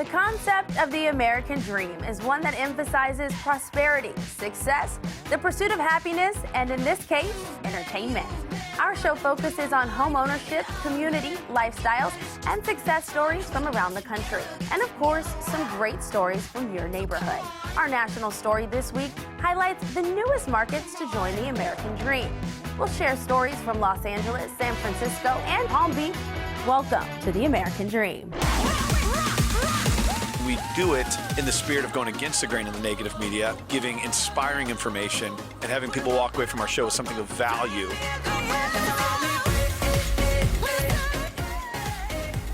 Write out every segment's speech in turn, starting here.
The concept of the American dream is one that emphasizes prosperity, success, the pursuit of happiness, and in this case, entertainment. Our show focuses on home ownership, community, lifestyles, and success stories from around the country. And of course, some great stories from your neighborhood. Our national story this week highlights the newest markets to join the American dream. We'll share stories from Los Angeles, San Francisco, and Palm Beach. Welcome to the American dream. We do it in the spirit of going against the grain of the negative media, giving inspiring information, and having people walk away from our show with something of value.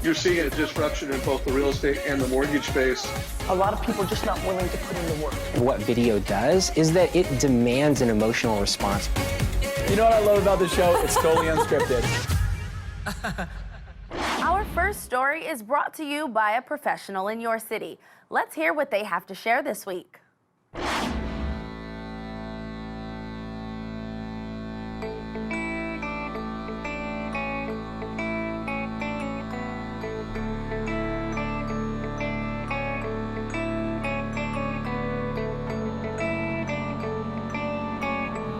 You're seeing a disruption in both the real estate and the mortgage space. A lot of people are just not willing to put in the work. What video does is that it demands an emotional response. You know what I love about the show? It's totally unscripted. Our first story is brought to you by a professional in your city. Let's hear what they have to share this week.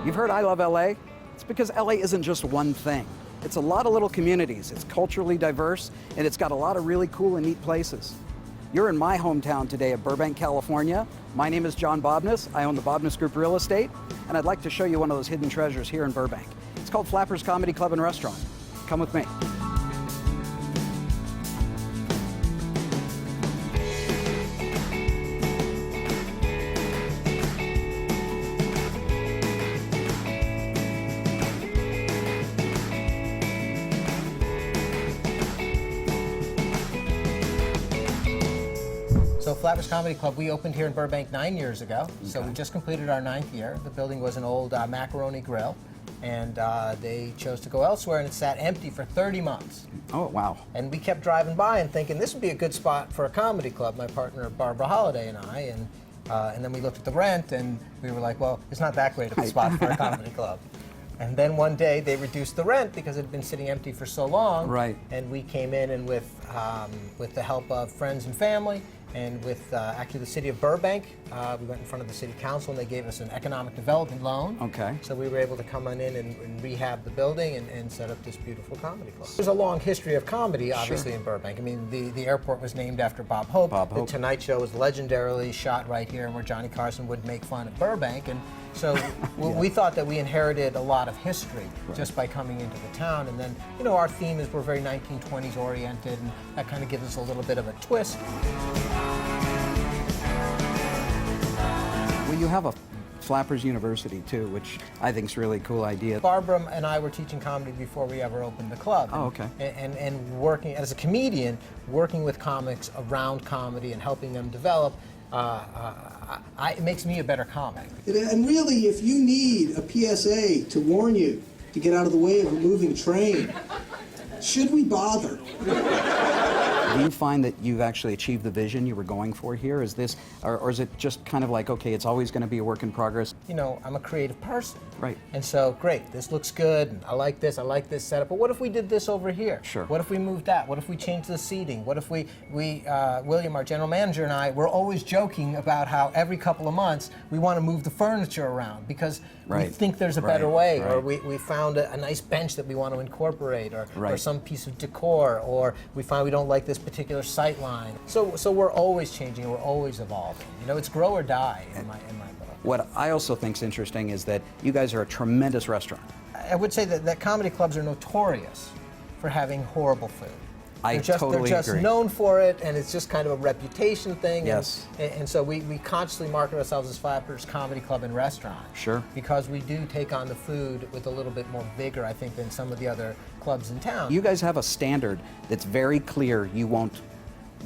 You've heard I love LA? It's because LA isn't just one thing. It's a lot of little communities, it's culturally diverse, and it's got a lot of really cool and neat places. You're in my hometown today of Burbank, California. My name is John Bobnes. I own the Bobnes Group Real Estate, and I'd like to show you one of those hidden treasures here in Burbank. It's called Flappers Comedy Club and Restaurant. Come with me. So Flappers Comedy Club, we opened here in Burbank 9 years ago. Okay. So we just completed our 9th year. The building was an old macaroni grill, and they chose to go elsewhere, and it sat empty for 30 months. Oh, wow. And we kept driving by and thinking this would be a good spot for a comedy club, my partner Barbara Holiday and I, and then we looked at the rent, and we were like, well, it's not that great of a spot for a comedy club. And then one day they reduced the rent because it had been sitting empty for so long. Right. And we came in, and with the help of friends and family, and with actually the city of Burbank, we went in front of the city council and they gave us an economic development loan. Okay. So we were able to come on in and rehab the building and set up this beautiful comedy club. There's a long history of comedy, obviously, in Burbank. I mean, the airport was named after Bob Hope. The Tonight Show was legendarily shot right here where Johnny Carson would make fun of Burbank. And so we thought that we inherited a lot of history just by coming into the town. And then, you know, our theme is we're very 1920s oriented, and that kind of gives us a little bit of a twist. Well, you have a Flappers University too, which I think is a really cool idea. Barbara and I were teaching comedy before we ever opened the club. Oh, okay. And working as a comedian, working with comics around comedy and helping them develop, it makes me a better comic. And really, if you need a PSA to warn you to get out of the way of a moving train, should we bother? Do you find that you've actually achieved the vision you were going for here? Is this, or is it just kind of like, okay, it's always going to be a work in progress? You know, I'm a creative person. Right. And so, great, this looks good, and I like this setup, but what if we did this over here? Sure. What if we moved that? What if we changed the seating? What if William, our general manager, and I, we're always joking about how every couple of months we want to move the furniture around because we think there's a better way, or we found a nice bench that we want to incorporate, or some piece of decor, or we find we don't like this particular sight line. So we're always changing, we're always evolving. You know, it's grow or die in my book. What I also think is interesting is that you guys are a tremendous restaurant. I would say that comedy clubs are notorious for having horrible food. They're just known for it, and it's just kind of a reputation thing. Yes. And so we consciously market ourselves as Flappers Comedy Club and Restaurant. Sure. Because we do take on the food with a little bit more vigor, I think, than some of the other clubs in town. You guys have a standard that's very clear you won't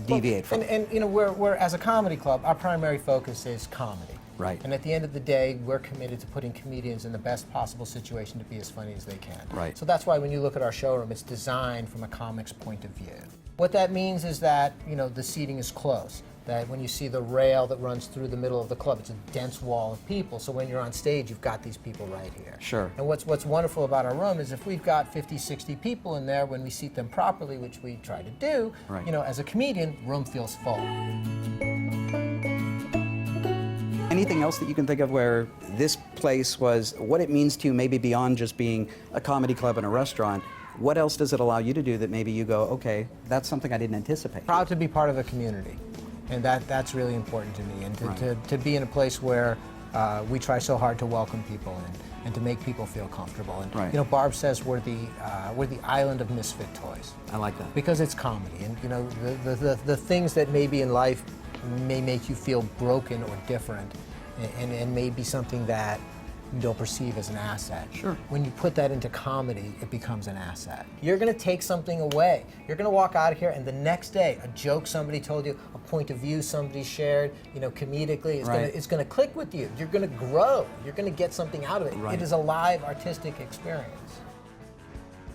deviate from. And you know, we're as a comedy club, our primary focus is comedy. Right. And at the end of the day, we're committed to putting comedians in the best possible situation to be as funny as they can. Right. So that's why when you look at our showroom, it's designed from a comic's point of view. What that means is that, you know, the seating is close. that when you see the rail that runs through the middle of the club, it's a dense wall of people. So when you're on stage, you've got these people right here. Sure. And what's wonderful about our room is if we've got 50, 60 people in there, when we seat them properly, which we try to do, right. you know, as a comedian, room feels full. Anything else that you can think of where this place was, what it means to you, maybe beyond just being a comedy club and a restaurant? What else does it allow you to do that maybe you go, okay, that's something I didn't anticipate? Proud to be part of a community, and that's really important to me, and to be in a place where we try so hard to welcome people and to make people feel comfortable. And right. you know, Barb says we're the island of misfit toys. I like that. Because it's comedy, and you know, the things that maybe in life may make you feel broken or different, and may be something that you don't perceive as an asset. Sure. When you put that into comedy, it becomes an asset. You're going to take something away. You're going to walk out of here, and the next day, a joke somebody told you, a point of view somebody shared, you know, comedically, it's going to click with you. You're going to grow. You're going to get something out of it. Right. It is a live artistic experience.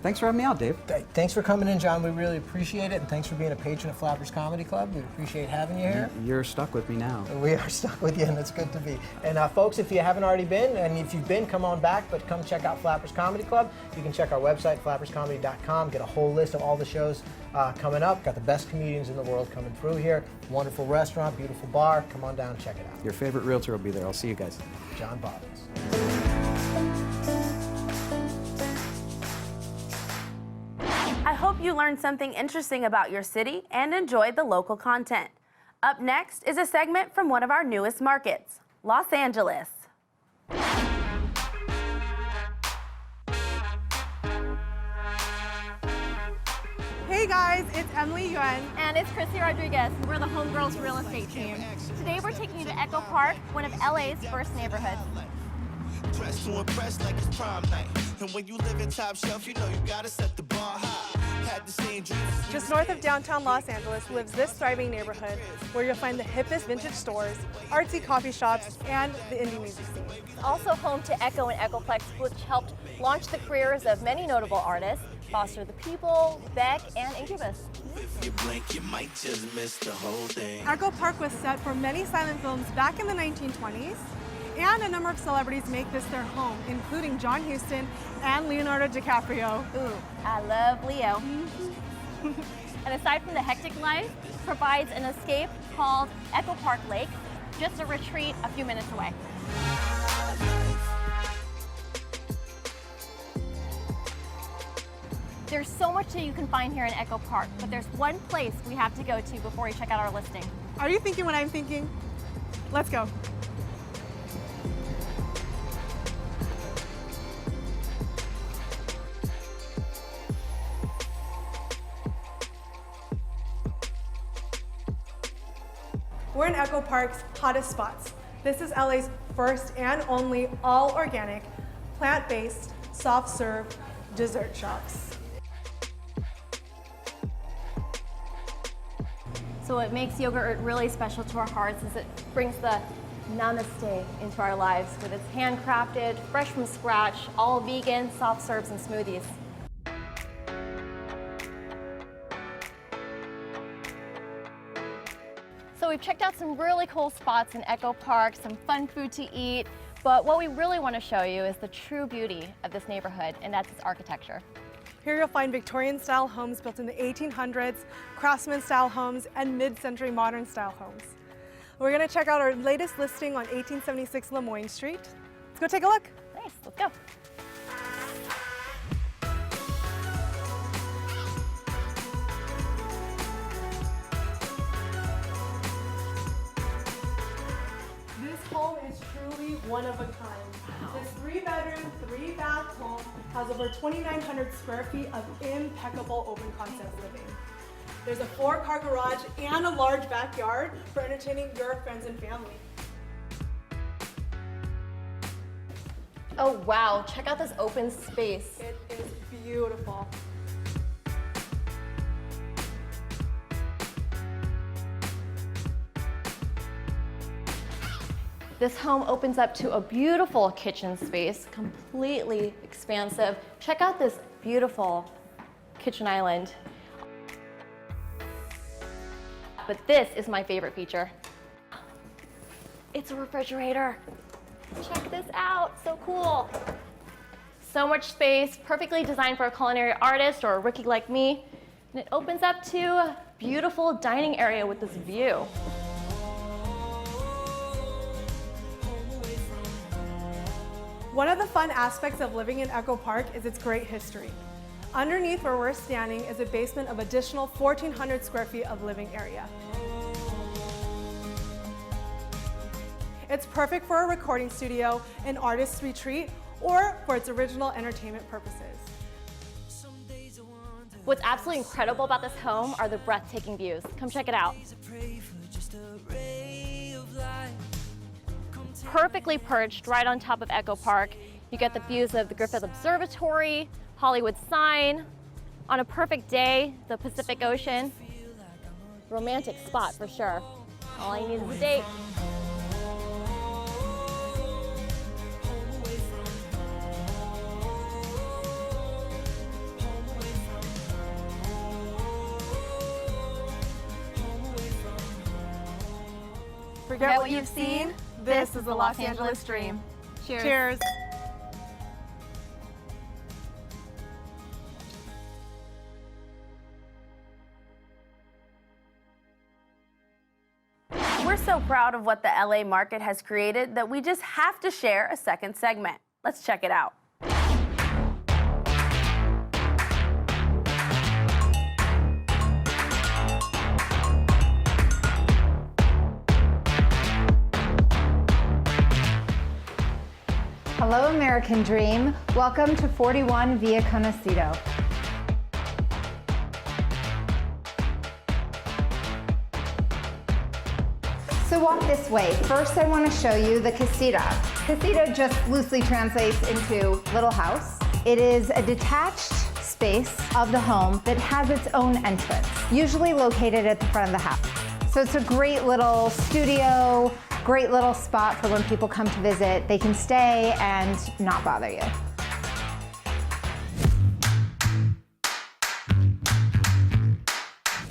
Thanks for having me out, Dave. Thanks for coming in, John. We really appreciate it, and thanks for being a patron at Flappers Comedy Club. We appreciate having you here. You're stuck with me now. We are stuck with you, and it's good to be. And folks, if you haven't already been, and if you've been, come on back, but come check out Flappers Comedy Club. You can check our website, flapperscomedy.com, get a whole list of all the shows coming up. Got the best comedians in the world coming through here. Wonderful restaurant, beautiful bar. Come on down, check it out. Your favorite realtor will be there. I'll see you guys. John Bobnes. I hope you learned something interesting about your city and enjoyed the local content. Up next is a segment from one of our newest markets, Los Angeles. Hey guys, it's Emily Yuan. And it's Chrissy Rodriguez. We're the Homegirls Real Estate Team. Today we're taking you to Echo Park, one of LA's first neighborhoods. Dressed to impress like it's prom night. And when you live in top shelf, you know you gotta set the bar high. Had the same dreams. Just north of downtown Los Angeles lives this thriving neighborhood where you'll find the hippest vintage stores, artsy coffee shops, and the indie music scene. It's also home to Echo and Echoplex, which helped launch the careers of many notable artists, Foster the People, Beck, and Incubus. If you blink, you might just miss the whole thing. Echo Park was set for many silent films back in the 1920s, and a number of celebrities make this their home, including John Huston and Leonardo DiCaprio. Ooh, I love Leo. And aside from the hectic life, provides an escape called Echo Park Lake, just a retreat a few minutes away. There's so much that you can find here in Echo Park, but there's one place we have to go to before we check out our listing. Are you thinking what I'm thinking? Let's go. We're in Echo Park's hottest spots. This is LA's first and only all-organic, plant-based, soft-serve dessert shops. So what makes yogurt really special to our hearts is it brings the namaste into our lives with its handcrafted, fresh from scratch, all vegan, soft serves and smoothies. So we've checked out some really cool spots in Echo Park, some fun food to eat, but what we really want to show you is the true beauty of this neighborhood, and that's its architecture. Here you'll find Victorian-style homes built in the 1800s, craftsman-style homes, and mid-century modern-style homes. We're going to check out our latest listing on 1876 Lemoyne Street. Let's go take a look. Nice, let's go. This home is truly one of a kind. This 3-bedroom, 3-bath home has over 2,900 square feet of impeccable open concept living. There's a 4-car garage and a large backyard for entertaining your friends and family. Oh wow, check out this open space. It is beautiful. This home opens up to a beautiful kitchen space, completely expansive. Check out this beautiful kitchen island. but this is my favorite feature. It's a refrigerator. Check this out, so cool. So much space, perfectly designed for a culinary artist or a rookie like me. And it opens up to a beautiful dining area with this view. One of the fun aspects of living in Echo Park is its great history. Underneath where we're standing is a basement of additional 1,400 square feet of living area. It's perfect for a recording studio, an artist's retreat, or for its original entertainment purposes. What's absolutely incredible about this home are the breathtaking views. Come check it out. Perfectly perched right on top of Echo Park. You get the views of the Griffith Observatory, Hollywood sign. On a perfect day, the Pacific Ocean. Romantic spot for sure. All you need is a date. Forget what you've seen. This is the Los Angeles Dream. Cheers. Cheers. We're so proud of what the LA market has created that we just have to share a second segment. Let's check it out. Hello, American Dream. Welcome to 41 Via Conocido. So walk this way. First, I want to show you the casita. Casita just loosely translates into little house. It is a detached space of the home that has its own entrance, usually located at the front of the house. So it's a great little studio, great little spot for when people come to visit. They can stay and not bother you.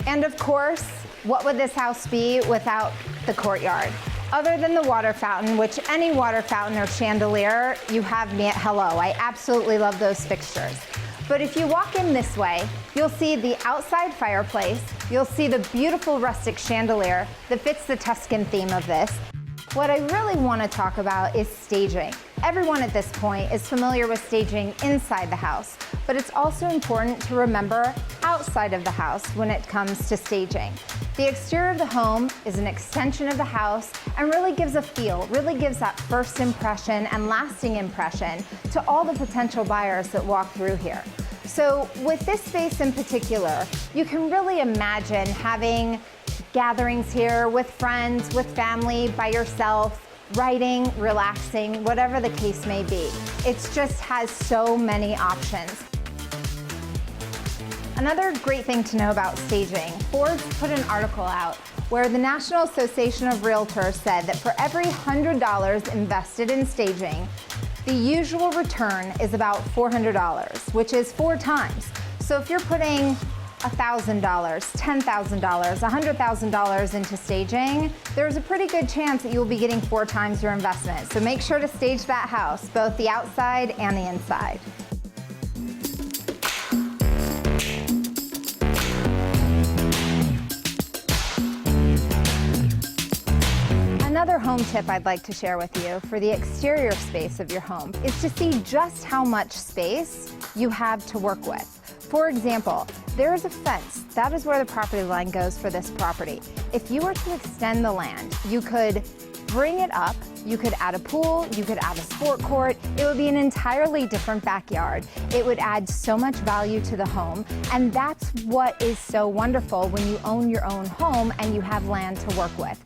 And of course, what would this house be without the courtyard? Other than the water fountain, which any water fountain or chandelier, you have me at hello. I absolutely love those fixtures. But if you walk in this way, you'll see the outside fireplace, you'll see the beautiful rustic chandelier that fits the Tuscan theme of this. What I really want to talk about is staging. Everyone at this point is familiar with staging inside the house, but it's also important to remember outside of the house when it comes to staging. The exterior of the home is an extension of the house and really gives a feel, really gives that first impression and lasting impression to all the potential buyers that walk through here. So with this space in particular, you can really imagine having gatherings here with friends, with family, by yourself, writing, relaxing, whatever the case may be. It just has so many options. Another great thing to know about staging, Forbes put an article out where the National Association of Realtors said that for every $100 invested in staging, the usual return is about $400, which is 4 times. So if you're putting $1,000, $10,000, $100,000 into staging, there's a pretty good chance that you'll be getting 4 times your investment. So make sure to stage that house, both the outside and the inside. Another home tip I'd like to share with you for the exterior space of your home is to see just how much space you have to work with. For example, there is a fence. That is where the property line goes for this property. If you were to extend the land, you could bring it up, you could add a pool, you could add a sport court. It would be an entirely different backyard. It would add so much value to the home, and that's what is so wonderful when you own your own home and you have land to work with.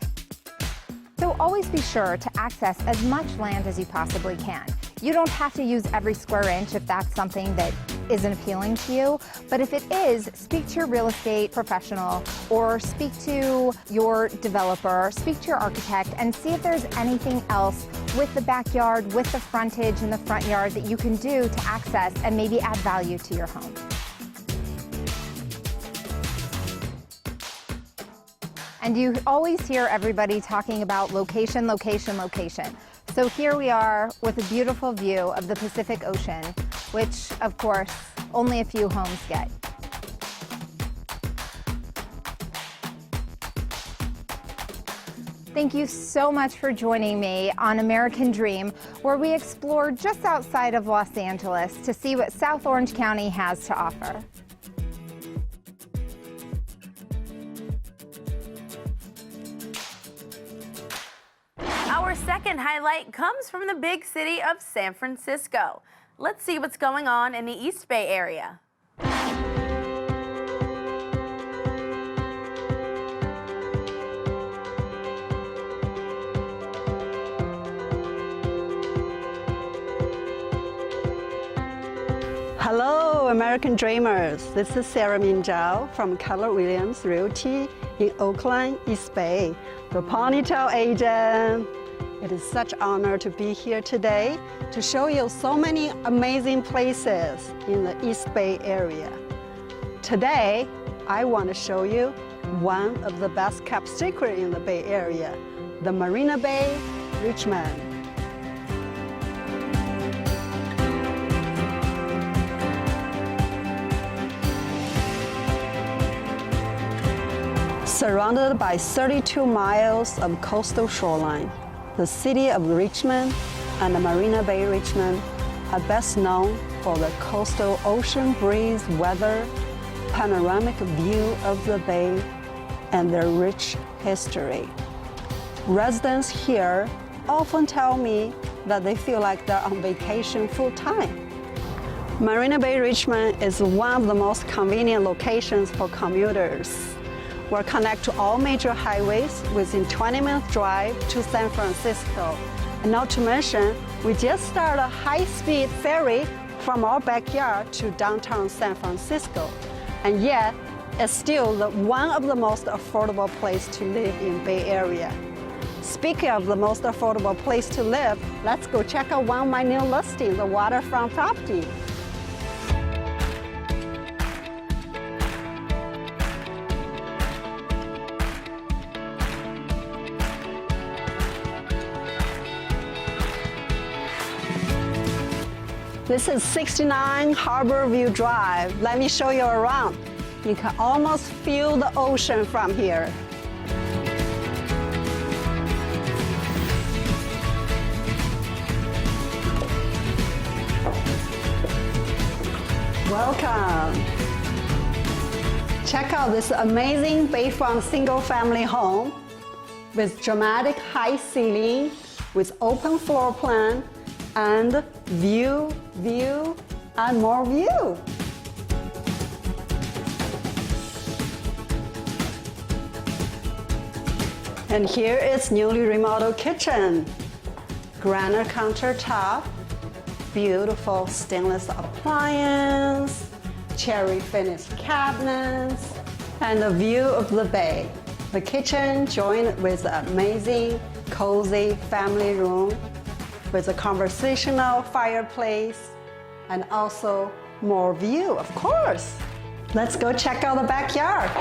So always be sure to access as much land as you possibly can. You don't have to use every square inch if that's something that isn't appealing to you, but if it is, speak to your real estate professional or speak to your developer, speak to your architect, and see if there's anything else with the backyard, with the frontage and the front yard that you can do to access and maybe add value to your home. And you always hear everybody talking about location, location, location. So here we are with a beautiful view of the Pacific Ocean, which, of course, only a few homes get. Thank you so much for joining me on American Dream, where we explore just outside of Los Angeles to see what South Orange County has to offer. Our second highlight comes from the big city of San Francisco. Let's see what's going on in the East Bay area. Hello, American Dreamers. This is Sarah Min Zhao from Keller Williams Realty in Oakland, East Bay, the Ponytail agent. It is such an honor to be here today to show you so many amazing places in the East Bay area. Today, I want to show you one of the best kept secrets in the Bay Area, the Marina Bay, Richmond. Surrounded by 32 miles of coastal shoreline, the city of Richmond and the Marina Bay Richmond are best known for the coastal ocean breeze weather, panoramic view of the bay, and their rich history. Residents here often tell me that they feel like they're on vacation full time. Marina Bay Richmond is one of the most convenient locations for commuters. We're connected to all major highways within 20-minute drive to San Francisco. And not to mention, we just started a high-speed ferry from our backyard to downtown San Francisco. And yet, it's still one of the most affordable places to live in Bay Area. Speaking of the most affordable place to live, let's go check out one of my new listings, the waterfront property. This is 69 Harbor View Drive. Let me show you around. You can almost feel the ocean from here. Welcome. Check out this amazing bayfront single-family home with dramatic high ceiling, with open floor plan, and view, and more view. And here is newly remodeled kitchen. Granite countertop, beautiful stainless appliance, cherry finished cabinets, and a view of the bay. The kitchen joined with an amazing, cozy family room with a conversational fireplace and also more view, of course. Let's go check out the backyard.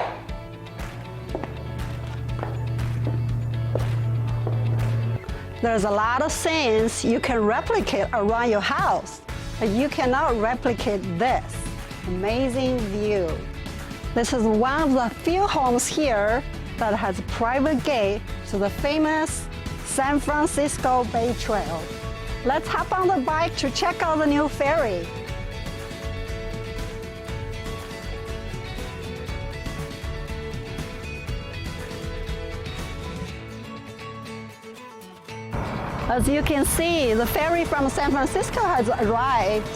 There's a lot of things you can replicate around your house, but you cannot replicate this amazing view. This is one of the few homes here that has a private gate to the famous San Francisco Bay Trail. Let's hop on the bike to check out the new ferry. As you can see, the ferry from San Francisco has arrived.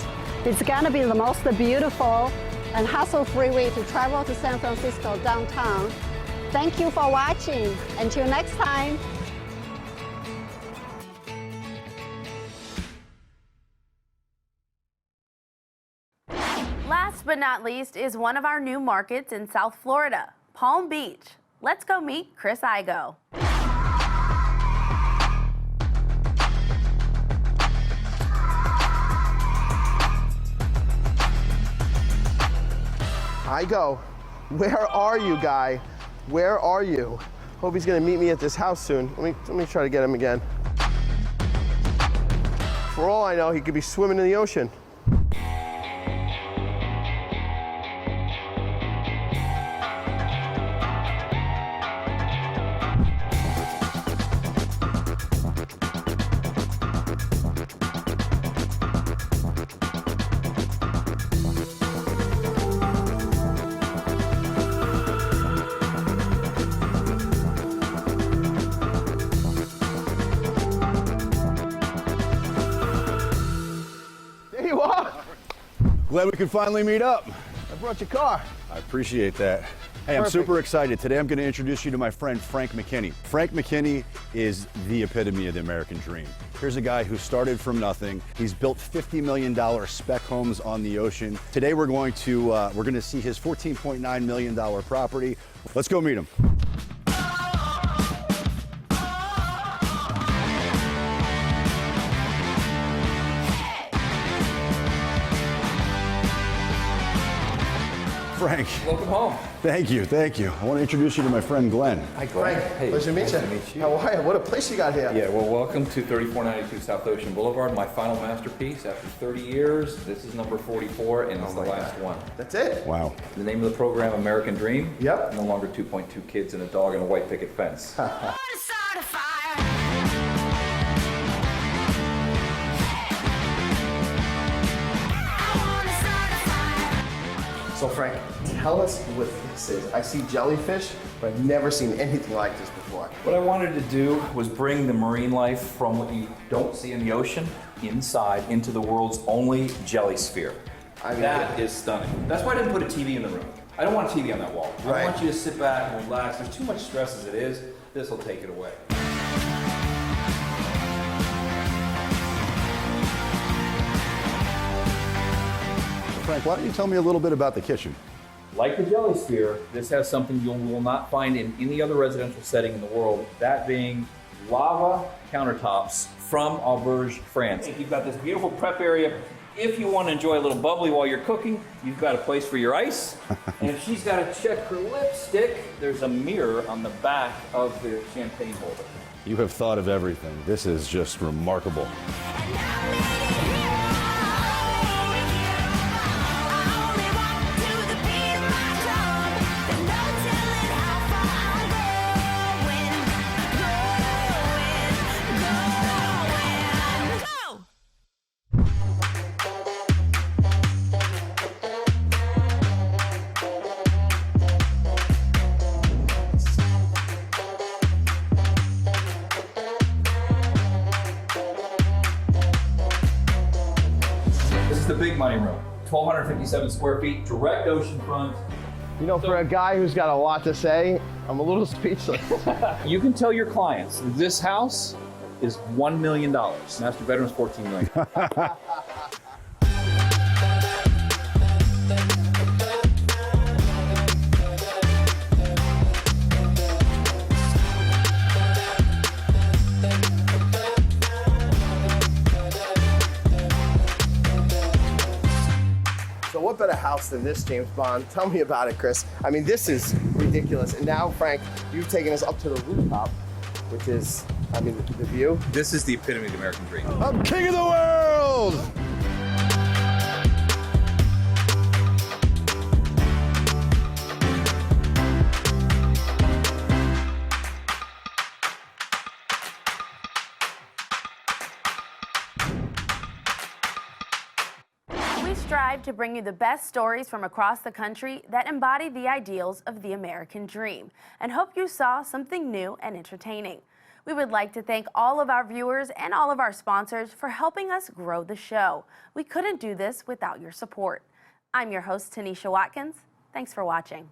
It's gonna be the most beautiful and hassle-free way to travel to San Francisco downtown. Thank you for watching. Until next time. Last but not least is one of our new markets in South Florida, Palm Beach. Let's go meet Chris Igo. Igo, where are you, guy? Where are you? Hope he's gonna meet me at this house soon. Let me try to get him again. For all I know, he could be swimming in the ocean. Glad we could finally meet up. I brought your car. I appreciate that. Hey, I'm super excited. Today I'm going to introduce you to my friend Frank McKinney. Frank McKinney is the epitome of the American dream. Here's a guy who started from nothing. He's built $50 million spec homes on the ocean. Today we're going to see his $14.9 million property. Let's go meet him. Frank. Welcome home. Thank you, thank you. I want to introduce you to my friend Glenn. Hi, Glenn. Frank, hey, pleasure to meet you. Nice to meet you. How are you? What a place you got here. Yeah, well, welcome to 3492 South Ocean Boulevard, my final masterpiece. After 30 years, this is number 44, and it's the last one. That's it? Wow. The name of the program, American Dream. Yep. No longer 2.2 kids and a dog and a white picket fence. So Frank, tell us what this is. I see jellyfish, but I've never seen anything like this before. What I wanted to do was bring the marine life from what you don't see in the ocean inside into the world's only jelly sphere. That is stunning. That's why I didn't put a TV in the room. I don't want a TV on that wall. I want you to sit back and relax. There's too much stress as it is. This will take it away. Frank, why don't you tell me a little bit about the kitchen? Like the jelly sphere, this has something you will not find in any other residential setting in the world, that being lava countertops from Auberge, France. You've got this beautiful prep area. If you want to enjoy a little bubbly while you're cooking, you've got a place for your ice. And if she's got to check her lipstick, there's a mirror on the back of the champagne holder. You have thought of everything. This is just remarkable. The big money room, 1,257 square feet, direct ocean front. You know, for a guy who's got a lot to say, I'm a little speechless. You can tell your clients, this house is $1 million. Master bedroom's $14 million. What better house than this, James Bond? Tell me about it, Chris. I mean, this is ridiculous. And now, Frank, you've taken us up to the rooftop, which is, I mean, the view. This is the epitome of the American dream. I'm king of the world! We strive to bring you the best stories from across the country that embody the ideals of the American dream, and hope you saw something new and entertaining. We would like to thank all of our viewers and all of our sponsors for helping us grow the show. We couldn't do this without your support. I'm your host, Tanisha Watkins. Thanks for watching.